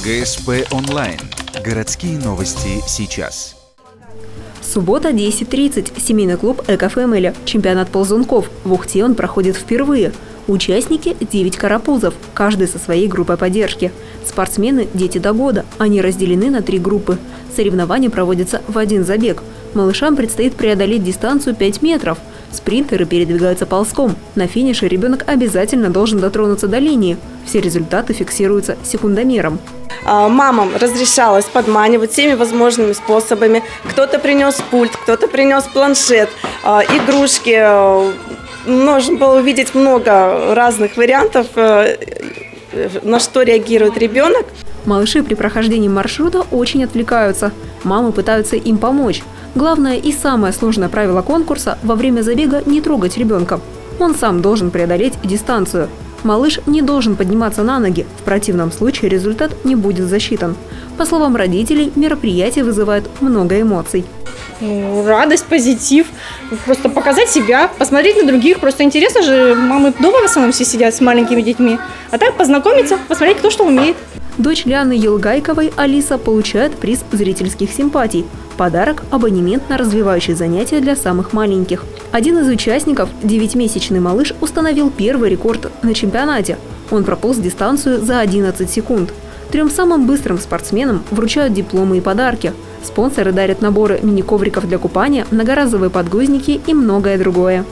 ГСП онлайн. Городские новости сейчас. Суббота, 10:30. Семейный клуб «Эко-Фэмили». Чемпионат ползунков. В Ухте он проходит впервые. Участники – 9 карапузов, каждый со своей группой поддержки. Спортсмены – дети до года. Они разделены на 3 группы. Соревнования проводятся в один забег. Малышам предстоит преодолеть дистанцию 5 метров. Спринтеры передвигаются ползком. На финише ребенок обязательно должен дотронуться до линии. Все результаты фиксируются секундомером. Мамам разрешалось подманивать всеми возможными способами. Кто-то принес пульт, кто-то принес планшет, игрушки. Можно было увидеть много разных вариантов, на что реагирует ребенок. Малыши при прохождении маршрута очень отвлекаются. Мамы пытаются им помочь. Главное и самое сложное правило конкурса – во время забега не трогать ребенка. Он сам должен преодолеть дистанцию. Малыш не должен подниматься на ноги, в противном случае результат не будет засчитан. По словам родителей, мероприятие вызывает много эмоций. Радость, позитив, просто показать себя, посмотреть на других. Просто интересно же, мамы дома в основном все сидят с маленькими детьми. А так познакомиться, посмотреть, кто что умеет. Дочь Ляны Елгайковой, Алиса, получает приз зрительских симпатий. Подарок – абонемент на развивающие занятия для самых маленьких. Один из участников, 9-месячный малыш, установил первый рекорд на чемпионате. Он прополз дистанцию за 11 секунд. 3 самым быстрым спортсменам вручают дипломы и подарки. Спонсоры дарят наборы мини-ковриков для купания, многоразовые подгузники и многое другое.